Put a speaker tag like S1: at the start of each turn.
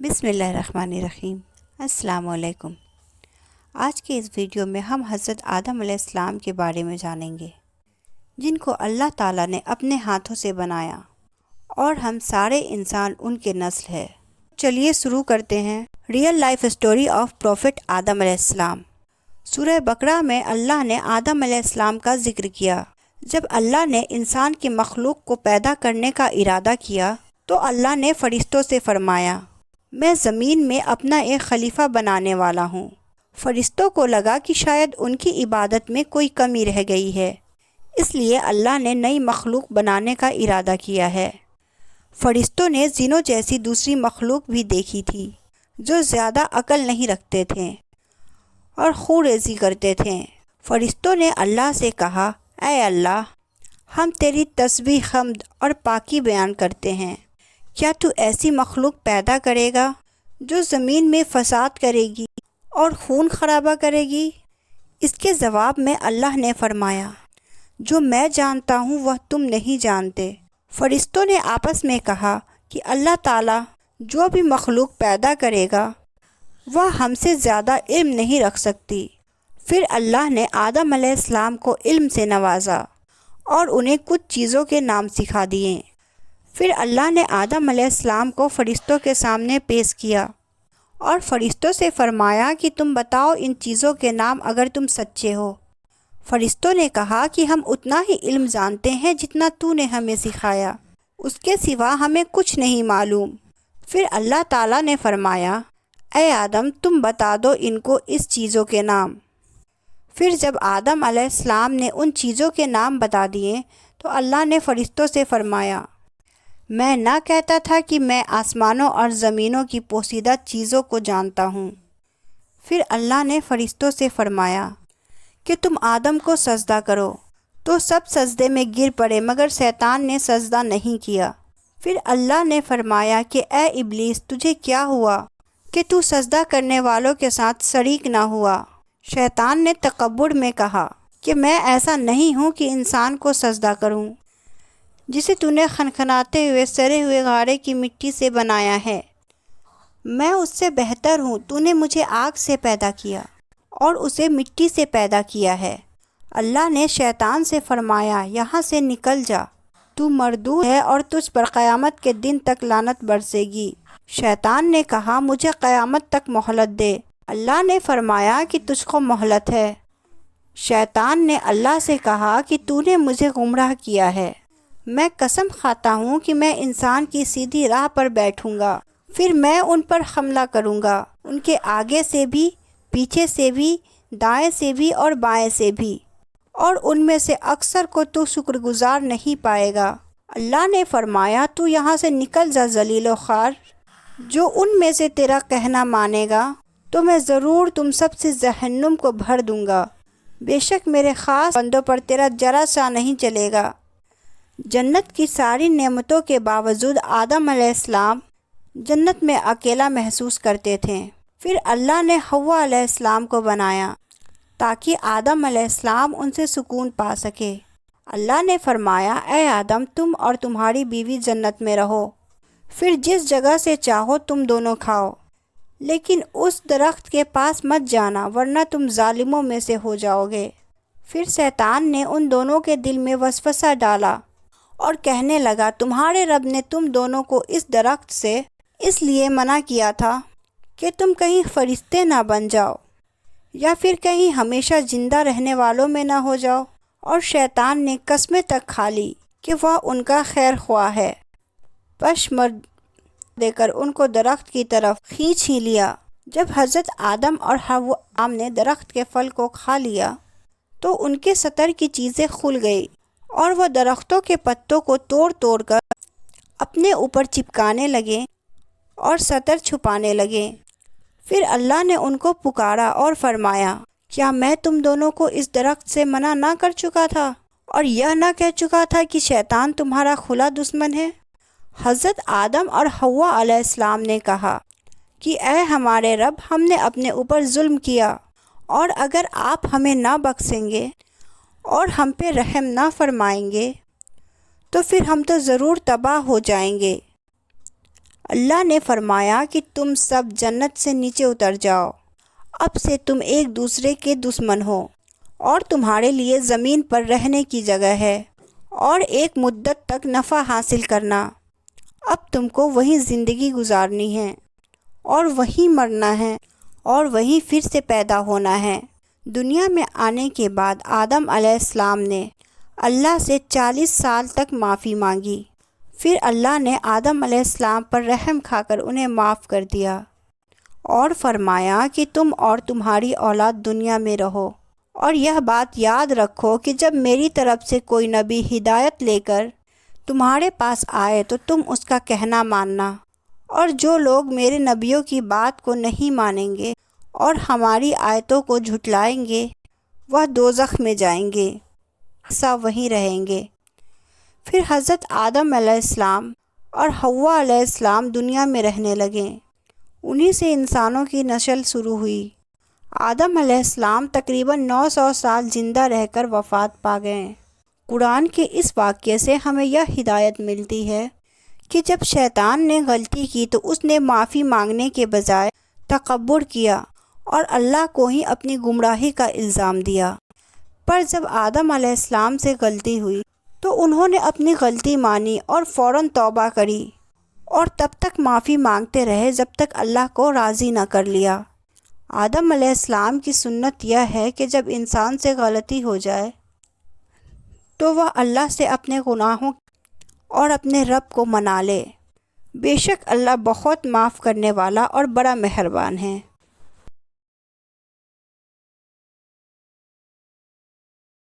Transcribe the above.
S1: بسم اللہ الرحمن الرحیم۔ السلام علیکم۔ آج کے اس ویڈیو میں ہم حضرت آدم علیہ السلام کے بارے میں جانیں گے، جن کو اللہ تعالیٰ نے اپنے ہاتھوں سے بنایا اور ہم سارے انسان ان کے نسل ہے۔ چلیے شروع کرتے ہیں۔ Real life story of prophet Adam علیہ السلام۔ سورہ بقرہ میں اللہ نے آدم علیہ السلام کا ذکر کیا۔ جب اللہ نے انسان کی مخلوق کو پیدا کرنے کا ارادہ کیا تو اللہ نے فرشتوں سے فرمایا، میں زمین میں اپنا ایک خلیفہ بنانے والا ہوں۔ فرشتوں کو لگا کہ شاید ان کی عبادت میں کوئی کمی رہ گئی ہے، اس لیے اللہ نے نئی مخلوق بنانے کا ارادہ کیا ہے۔ فرشتوں نے جنوں جیسی دوسری مخلوق بھی دیکھی تھی جو زیادہ عقل نہیں رکھتے تھے اور خوں ریزی کرتے تھے۔ فرشتوں نے اللہ سے کہا، اے اللہ، ہم تیری تسبیح، حمد اور پاکی بیان کرتے ہیں۔ کیا تو ایسی مخلوق پیدا کرے گا جو زمین میں فساد کرے گی اور خون خرابہ کرے گی؟ اس کے جواب میں اللہ نے فرمایا، جو میں جانتا ہوں وہ تم نہیں جانتے۔ فرشتوں نے آپس میں کہا کہ اللہ تعالیٰ جو بھی مخلوق پیدا کرے گا وہ ہم سے زیادہ علم نہیں رکھ سکتی۔ پھر اللہ نے آدم علیہ السلام کو علم سے نوازا اور انہیں کچھ چیزوں کے نام سکھا دیے۔ پھر اللہ نے آدم علیہ السلام کو فرشتوں کے سامنے پیش کیا اور فرشتوں سے فرمایا کہ تم بتاؤ ان چیزوں کے نام اگر تم سچے ہو۔ فرشتوں نے کہا کہ ہم اتنا ہی علم جانتے ہیں جتنا تو نے ہمیں سکھایا، اس کے سوا ہمیں کچھ نہیں معلوم۔ پھر اللہ تعالیٰ نے فرمایا، اے آدم، تم بتا دو ان کو اس چیزوں کے نام۔ پھر جب آدم علیہ السلام نے ان چیزوں کے نام بتا دیے تو اللہ نے فرشتوں سے فرمایا، میں نہ کہتا تھا کہ میں آسمانوں اور زمینوں کی پوشیدہ چیزوں کو جانتا ہوں۔ پھر اللہ نے فرشتوں سے فرمایا کہ تم آدم کو سجدہ کرو، تو سب سجدے میں گر پڑے مگر شیطان نے سجدہ نہیں کیا۔ پھر اللہ نے فرمایا کہ اے ابلیس، تجھے کیا ہوا کہ تو سجدہ کرنے والوں کے ساتھ شریک نہ ہوا؟ شیطان نے تکبر میں کہا کہ میں ایسا نہیں ہوں کہ انسان کو سجدہ کروں جسے تو نے خنخناتے ہوئے سڑے ہوئے غارے کی مٹی سے بنایا ہے۔ میں اس سے بہتر ہوں، تو نے مجھے آگ سے پیدا کیا اور اسے مٹی سے پیدا کیا ہے۔ اللہ نے شیطان سے فرمایا، یہاں سے نکل جا، تو مردود ہے اور تجھ پر قیامت کے دن تک لعنت برسے گی۔ شیطان نے کہا، مجھے قیامت تک مہلت دے۔ اللہ نے فرمایا کہ تجھ کو مہلت ہے۔ شیطان نے اللہ سے کہا کہ تو نے مجھے گمراہ کیا ہے، میں قسم کھاتا ہوں کہ میں انسان کی سیدھی راہ پر بیٹھوں گا، پھر میں ان پر حملہ کروں گا، ان کے آگے سے بھی، پیچھے سے بھی، دائیں سے بھی اور بائیں سے بھی، اور ان میں سے اکثر کو تو شکر گزار نہیں پائے گا۔ اللہ نے فرمایا، تو یہاں سے نکل جا ذلیل و خوار۔ جو ان میں سے تیرا کہنا مانے گا تو میں ضرور تم سب سے جہنم کو بھر دوں گا۔ بے شک میرے خاص بندوں پر تیرا ذرا سا نہیں چلے گا۔ جنت کی ساری نعمتوں کے باوجود آدم علیہ السلام جنت میں اکیلا محسوس کرتے تھے۔ پھر اللہ نے حوا علیہ السلام کو بنایا تاکہ آدم علیہ السلام ان سے سکون پا سکے۔ اللہ نے فرمایا، اے آدم، تم اور تمہاری بیوی جنت میں رہو، پھر جس جگہ سے چاہو تم دونوں کھاؤ، لیکن اس درخت کے پاس مت جانا ورنہ تم ظالموں میں سے ہو جاؤ گے۔ پھر شیطان نے ان دونوں کے دل میں وسوسہ ڈالا اور کہنے لگا، تمہارے رب نے تم دونوں کو اس درخت سے اس لیے منع کیا تھا کہ تم کہیں فرشتے نہ بن جاؤ یا پھر کہیں ہمیشہ زندہ رہنے والوں میں نہ ہو جاؤ۔ اور شیطان نے قسمیں تک کھا لی کہ وہ ان کا خیر خواہ ہے، پشمر دے کر ان کو درخت کی طرف کھینچ ہی لیا۔ جب حضرت آدم اور حوا نے درخت کے پھل کو کھا لیا تو ان کے سطر کی چیزیں کھل گئی اور وہ درختوں کے پتوں کو توڑ توڑ کر اپنے اوپر چپکانے لگے اور سطر چھپانے لگے۔ پھر اللہ نے ان کو پکارا اور فرمایا، کیا میں تم دونوں کو اس درخت سے منع نہ کر چکا تھا اور یہ نہ کہہ چکا تھا کہ شیطان تمہارا کھلا دشمن ہے؟ حضرت آدم اور حوا علیہ السلام نے کہا کہ اے ہمارے رب، ہم نے اپنے اوپر ظلم کیا، اور اگر آپ ہمیں نہ بخشیں گے اور ہم پہ رحم نہ فرمائیں گے تو پھر ہم تو ضرور تباہ ہو جائیں گے۔ اللہ نے فرمایا کہ تم سب جنت سے نیچے اتر جاؤ، اب سے تم ایک دوسرے کے دشمن ہو، اور تمہارے لیے زمین پر رہنے کی جگہ ہے اور ایک مدت تک نفع حاصل کرنا۔ اب تم کو وہیں زندگی گزارنی ہے اور وہیں مرنا ہے اور وہیں پھر سے پیدا ہونا ہے۔ دنیا میں آنے کے بعد آدم علیہ السلام نے اللہ سے 40 سال تک معافی مانگی، پھر اللہ نے آدم علیہ السلام پر رحم کھا کر انہیں معاف کر دیا اور فرمایا کہ تم اور تمہاری اولاد دنیا میں رہو، اور یہ بات یاد رکھو کہ جب میری طرف سے کوئی نبی ہدایت لے کر تمہارے پاس آئے تو تم اس کا کہنا ماننا، اور جو لوگ میرے نبیوں کی بات کو نہیں مانیں گے اور ہماری آیتوں کو جھٹلائیں گے وہ دوزخ میں جائیں گے، ہمیشہ وہیں رہیں گے۔ پھر حضرت آدم علیہ السلام اور حوا علیہ السلام دنیا میں رہنے لگے، انہی سے انسانوں کی نسل شروع ہوئی۔ آدم علیہ السلام تقریباً 900 سال زندہ رہ کر وفات پا گئے۔ قرآن کے اس واقعے سے ہمیں یہ ہدایت ملتی ہے کہ جب شیطان نے غلطی کی تو اس نے معافی مانگنے کے بجائے تکبر کیا اور اللہ کو ہی اپنی گمراہی کا الزام دیا۔ پر جب آدم علیہ السلام سے غلطی ہوئی تو انہوں نے اپنی غلطی مانی اور فوراً توبہ کری، اور تب تک معافی مانگتے رہے جب تک اللہ کو راضی نہ کر لیا۔ آدم علیہ السلام کی سنت یہ ہے کہ جب انسان سے غلطی ہو جائے تو وہ اللہ سے اپنے گناہوں اور اپنے رب کو منا لے، بے شک اللہ بہت معاف کرنے والا اور بڑا مہربان ہے۔